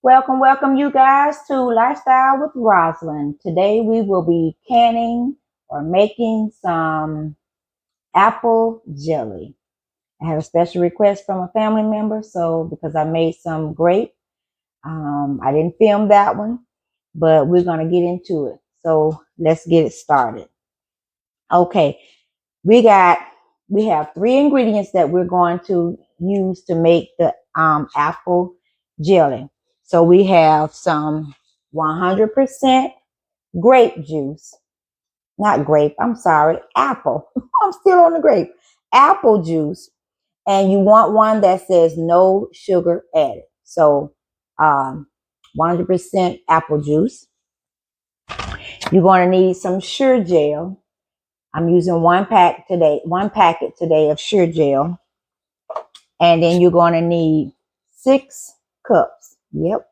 Welcome you guys to Lifestyle with Rosalyn. Today we will be canning or making some apple jelly. I have a special request from a family member, so because I made some grape, I didn't film that one, but we're gonna get into it. So let's get it started. Okay, we got we have three ingredients that we're going to use to make the apple jelly. So we have some 100% grape juice, not grape, I'm sorry, apple. I'm still on the grape. Apple juice, and you want one that says no sugar added. So 100% apple juice. You're going to need some Sure Gel. I'm using one packet today of Sure Gel. And then you're going to need 6 cups. Yep.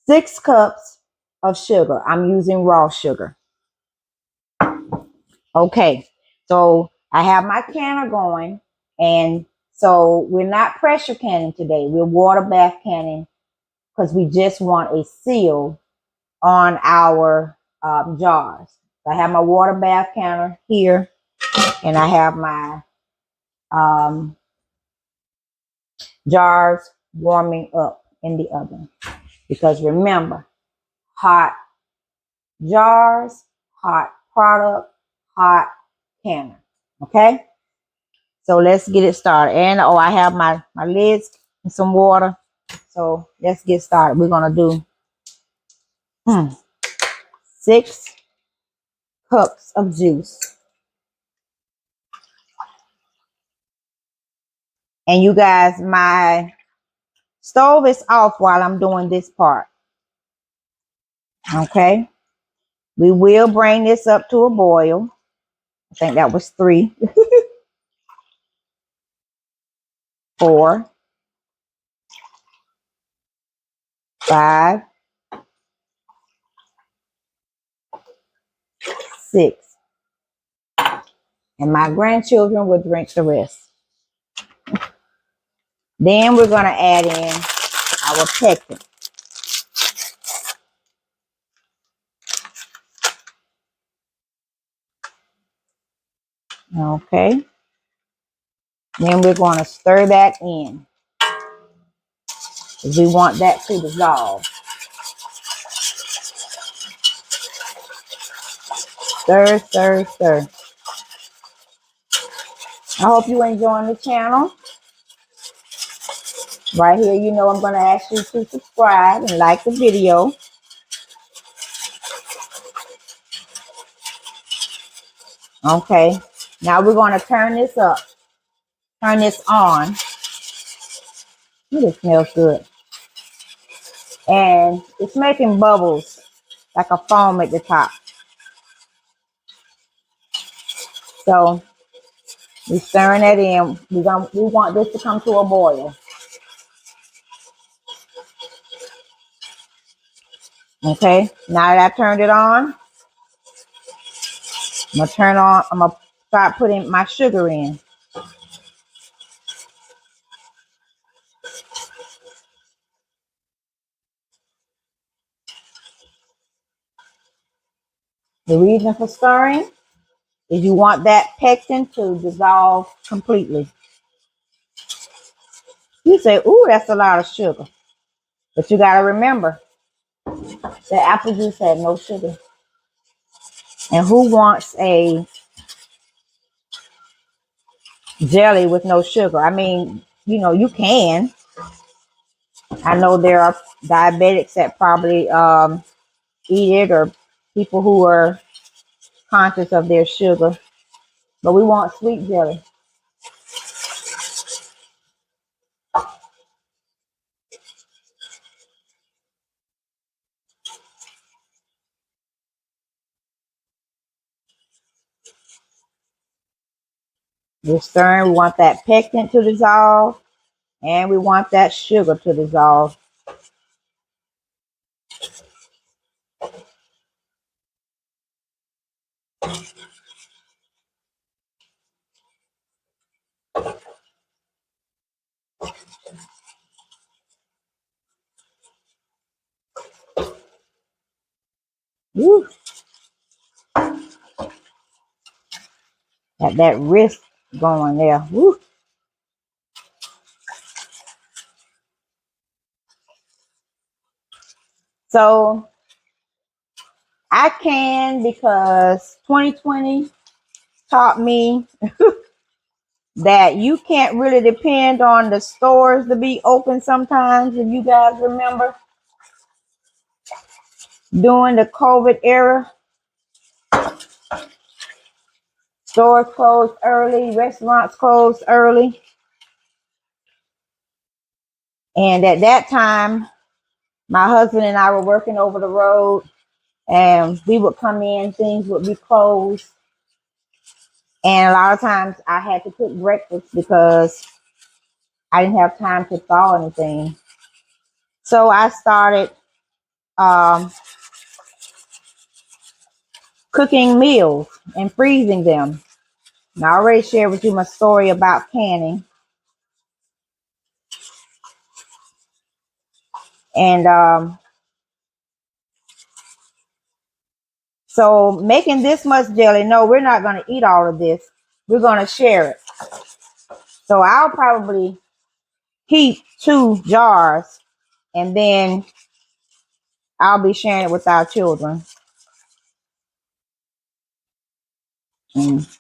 6 cups of sugar. I'm using raw sugar. Okay. So I have my canner going. And so we're not pressure canning today. We're water bath canning because we just want a seal on our jars. So I have my water bath canner here. And I have my jars warming up in the oven. Because remember, hot jars, hot product, hot canner. Okay? So let's get it started. And I have my lids and some water. So let's get started. We're gonna do 6 cups of juice. And you guys, my stove is off while I'm doing this part. Okay? We will bring this up to a boil. I think that was 3. 4, 5, 6. And my grandchildren will drink the rest. Then we're going to add in our pectin. Okay. Then we're going to stir that in. We want that to dissolve. Stir, stir, stir. I hope you're enjoying the channel. Right here, you know I'm going to ask you to subscribe and like the video. Okay. Now we're going to turn this up. Turn this on. Ooh, it smells good. And it's making bubbles like a foam at the top. So we're stirring that in. We want this to come to a boil. Okay, now that I turned it on, I'm gonna start putting my sugar in. The reason for stirring is you want that pectin to dissolve completely. You say, ooh, that's a lot of sugar. But you gotta remember, the apple juice had no sugar. And who wants a jelly with no sugar? I mean, you can. I know there are diabetics that probably eat it, or people who are conscious of their sugar. But we want sweet jelly. We're stirring. We want that pectin to dissolve, and we want that sugar to dissolve. Woo. Got that wrist going there. Woo. So I can because 2020 taught me that you can't really depend on the stores to be open sometimes. If you guys remember during the COVID era, stores closed early, restaurants closed early. And at that time, my husband and I were working over the road and we would come in, things would be closed. And a lot of times I had to cook breakfast because I didn't have time to thaw anything. So I started um, cooking meals and freezing them. And I already shared with you my story about canning. And so making this much jelly, no, we're not going to eat all of this. We're going to share it. So I'll probably keep 2 jars and then I'll be sharing it with our children. Mm.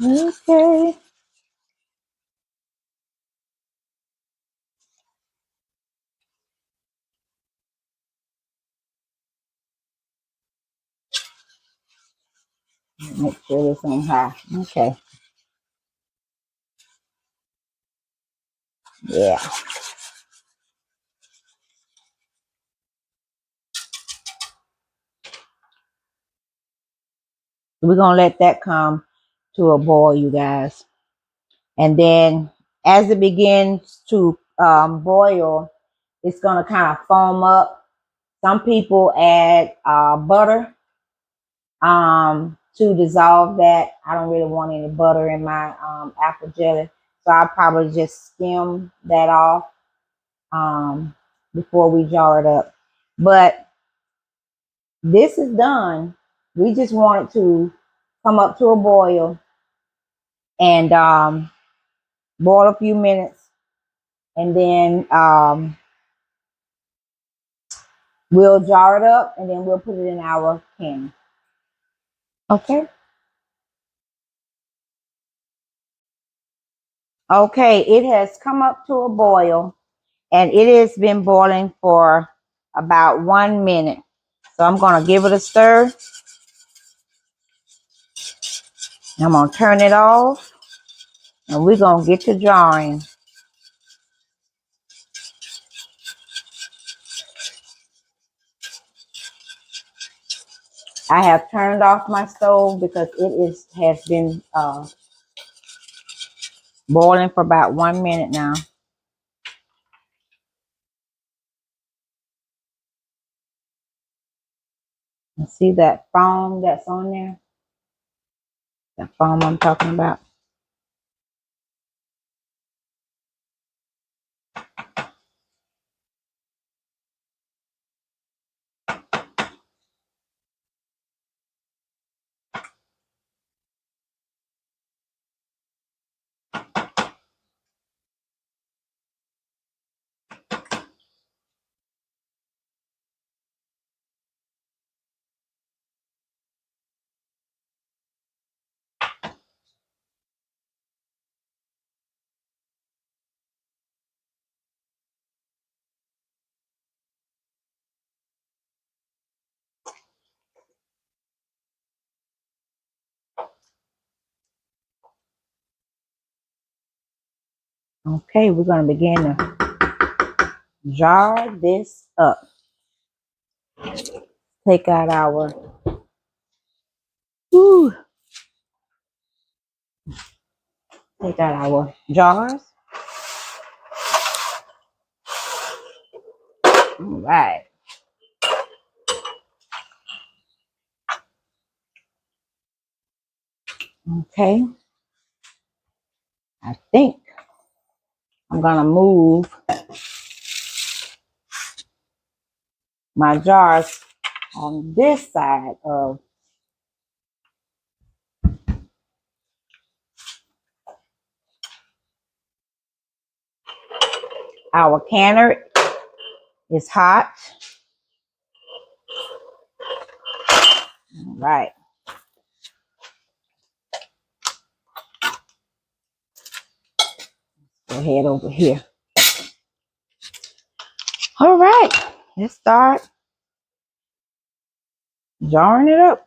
Okay. Make sure it's on high. Okay. Yeah. We're going to let that come to a boil, you guys. And then as it begins to boil, it's going to kind of foam up. Some people add butter to dissolve that. I don't really want any butter in my apple jelly. So I'll probably just skim that off before we jar it up. But this is done. We just want it to come up to a boil and boil a few minutes. And then we'll jar it up and then we'll put it in our can. Okay. Okay, it has come up to a boil and it has been boiling for about 1 minute. So I'm going to give it a stir. I'm going to turn it off and we're going to get to jarring. I have turned off my stove because has been boiling for about 1 minute now. You see that foam that's on there? The foam I'm talking about. Okay, we're going to begin to jar this up. Take out our whew, take out our jars. All right. Okay. I think I'm going to move my jars on this side of our canner. Is hot. All right. Go ahead over here. All right. Let's start jarring it up.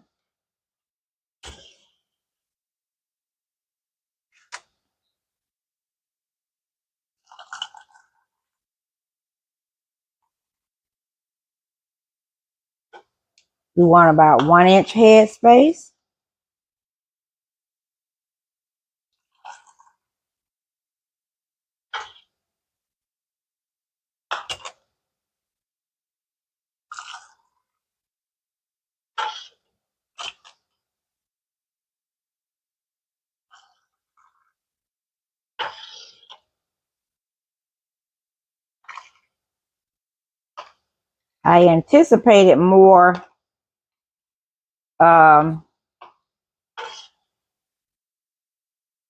We want about 1 inch head space. I anticipated more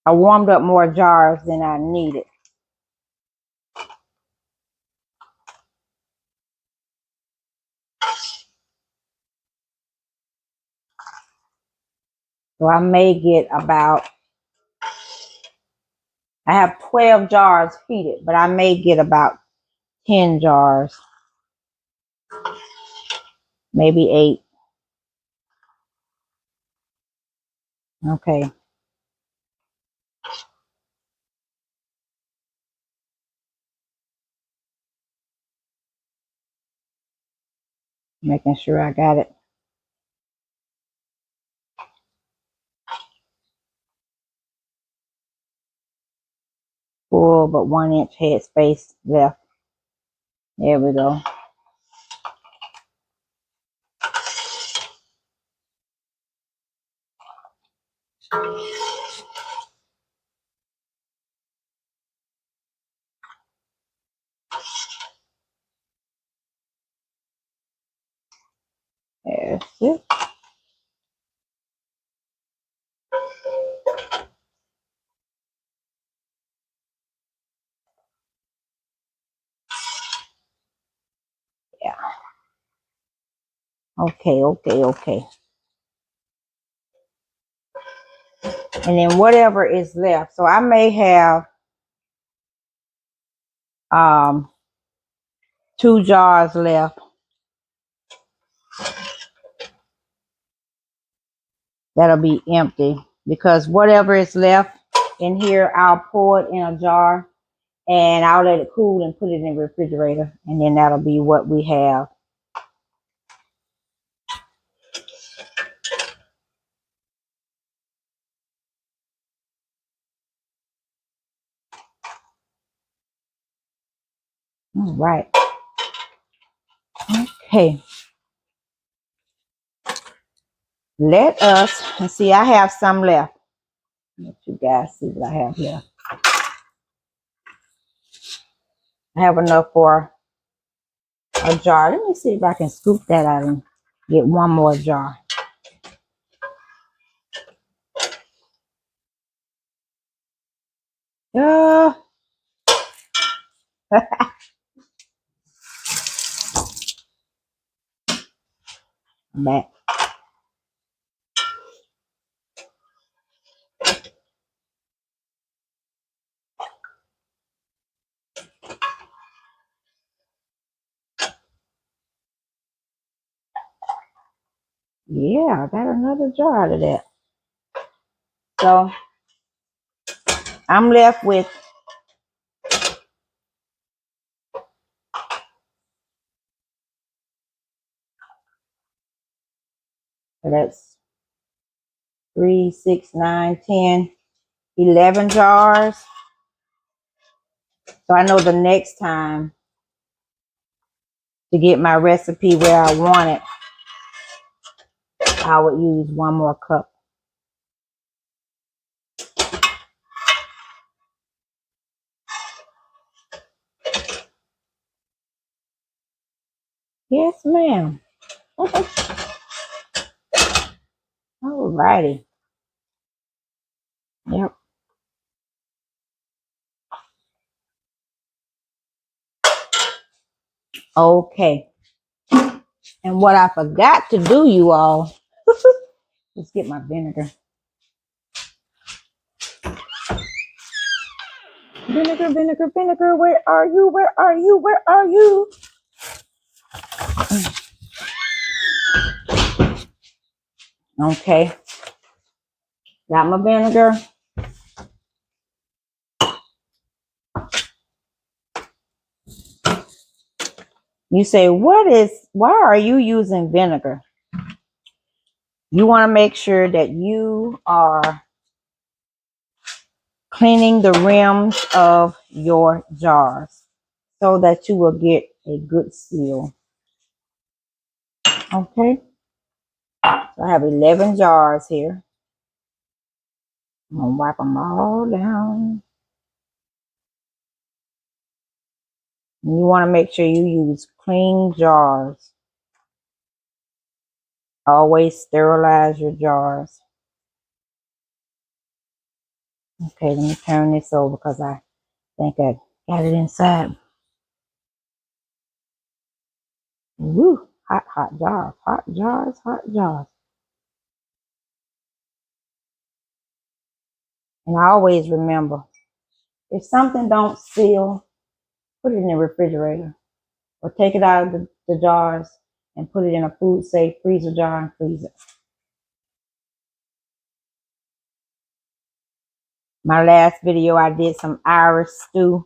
I warmed up more jars than I needed. So I may get about, I have 12 jars heated, but I may get about 10 jars, maybe 8. Okay. Making sure I got it full, but 1 inch head space left. There we go. That's it. Yeah. Okay. And then whatever is left. So I may have 2 jars left. That'll be empty because whatever is left in here, I'll pour it in a jar and I'll let it cool and put it in the refrigerator. And then that'll be what we have. All right. Okay. Let us, and see, I have some left. Let you guys see what I have left. I have enough for a jar. Let me see if I can scoop that out and get one more jar. Yeah. Back. Yeah, I got another jar out of that. So I'm left with that's 3, 6, 9, 10, 11 jars. So I know the next time to get my recipe where I want it, I would use 1 more cup. Yes, ma'am. All righty. Yep. Okay. And what I forgot to do, you all, let's get my vinegar. Vinegar, vinegar, vinegar. Where are you? Where are you? Where are you? Okay. Got my vinegar. You say, why are you using vinegar? You want to make sure that you are cleaning the rims of your jars so that you will get a good seal. Okay. So I have 11 jars here. I'm going to wipe them all down. And you want to make sure you use clean jars. Always sterilize your jars. Okay, let me turn this over because I think I got it inside. Woo! Hot, hot jars. Hot jars, hot jars. And I always remember, if something don't seal, put it in the refrigerator. Or take it out of the jars and put it in a food safe freezer jar and freeze it. My last video, I did some Irish stew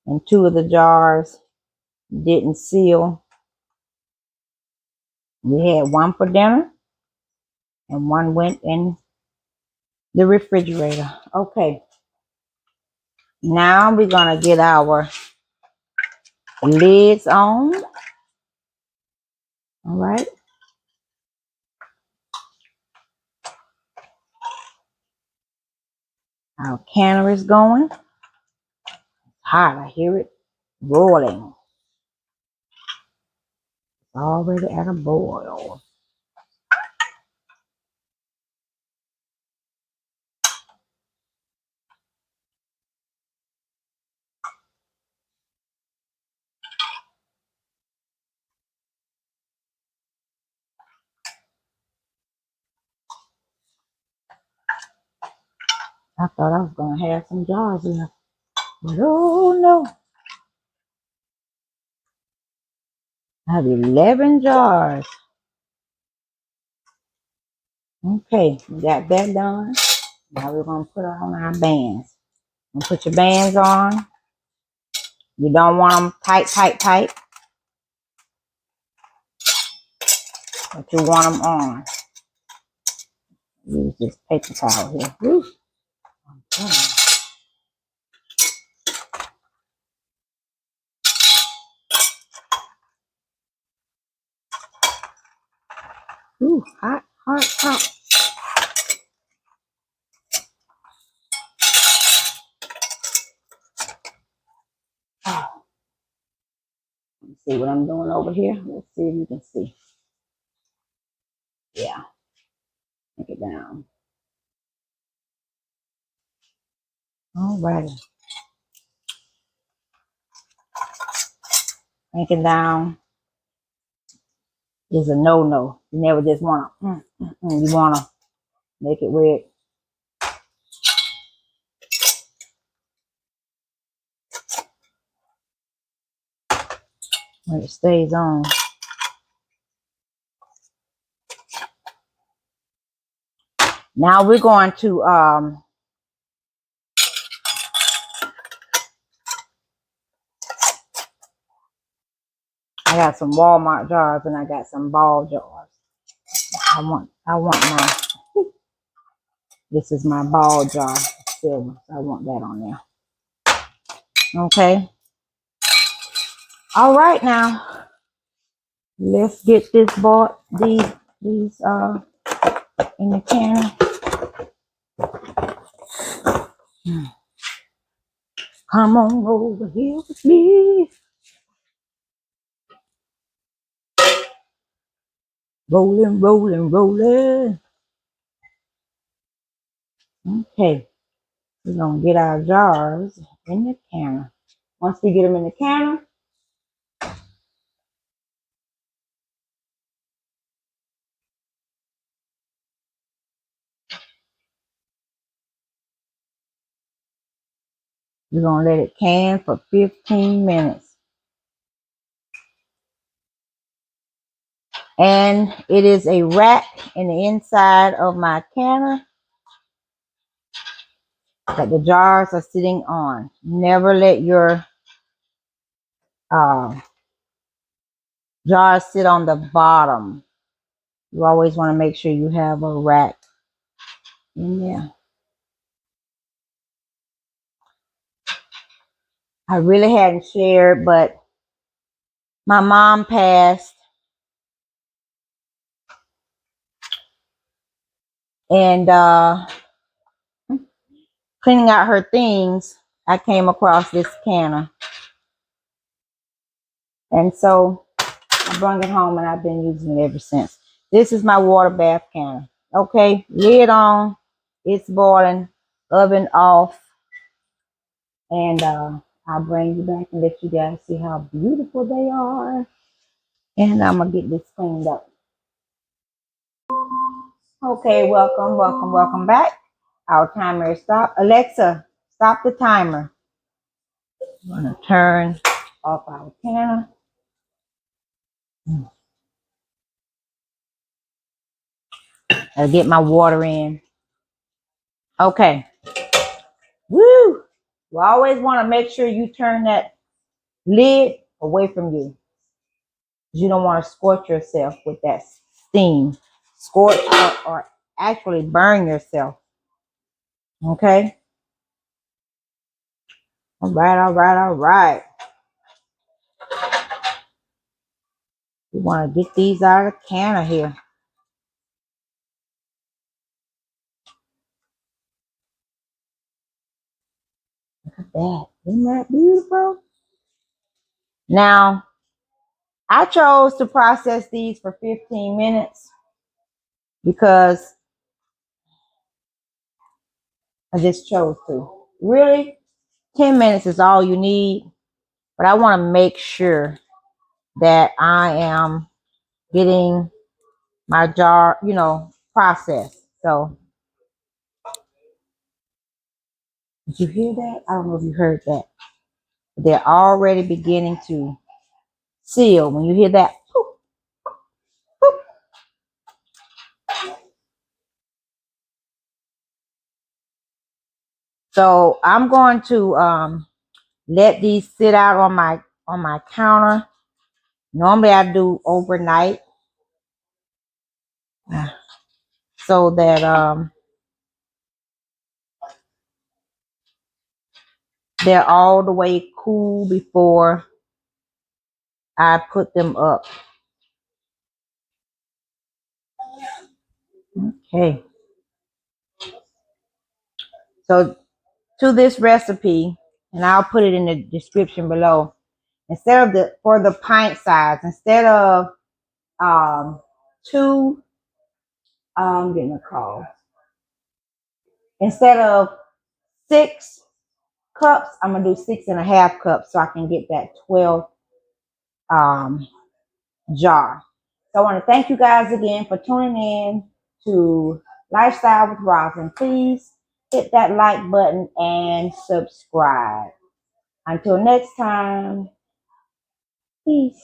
and 2 of the jars didn't seal. We had 1 for dinner and 1 went in the refrigerator. Okay, now we're gonna get our lids on. All right. Our canner is going. It's hot, I hear it rolling. It's already at a boil. I thought I was gonna have some jars left, but oh no. I have 11 jars. Okay, we got that done. Now we're going to put on our bands. And put your bands on. You don't want them tight, tight, tight. But you want them on. Use this paper towel here. Woo. Okay. Ooh, hot, hot, hot. Oh, let's see what I'm doing over here. Let's see if you can see. Yeah, take it down. All right. Take it down is a no-no. You never just want to, you want to make it where it stays on. Now we're going to I got some Walmart jars and I got some ball jars. I want my, this is my ball jar, silver. So I want that on there. Okay. All right now. Let's get this bought, these in the can. Come on over here with me. Rolling, rolling, rolling. Okay, we're gonna get our jars in the canner. Once we get them in the canner, we're gonna let it can for 15 minutes. And it is a rack in the inside of my canner that the jars are sitting on. Never let your uh, jars sit on the bottom. You always want to make sure you have a rack in there. I really hadn't shared, but my mom passed, and cleaning out her things, I came across this canner. And so I brought it home and I've been using it ever since. This is my water bath canner. Okay, lid on, it's boiling, oven off, and I'll bring you back and let you guys see how beautiful they are. And I'm gonna get this cleaned up. Okay, welcome, welcome, welcome back. Our timer is stopped. Alexa, stop the timer. I'm gonna turn off our canner. I'll get my water in. Okay. Woo! You always want to make sure you turn that lid away from you. You don't want to scorch yourself with that steam. Scorch or actually burn yourself. Okay? All right, all right, all right. We want to get these out of the canner here. Look at that. Isn't that beautiful? Now, I chose to process these for 15 minutes because I just chose to. Really, 10 minutes is all you need, but I want to make sure that I am getting my jar, processed. So, did you hear that? I don't know if you heard that. They're already beginning to seal. When you hear that, poof, poof. So I'm going to let these sit out on my counter. Normally I do overnight, so that they're all the way cool before I put them up. Okay. So to this recipe, and I'll put it in the description below. For the pint size, instead of two, I'm getting a call. Instead of 6 cups, I'm gonna do 6.5 cups so I can get that 12 jar. So I want to thank you guys again for tuning in to Lifestyle with Rosalyn. Please hit that like button and subscribe. Until next time, peace.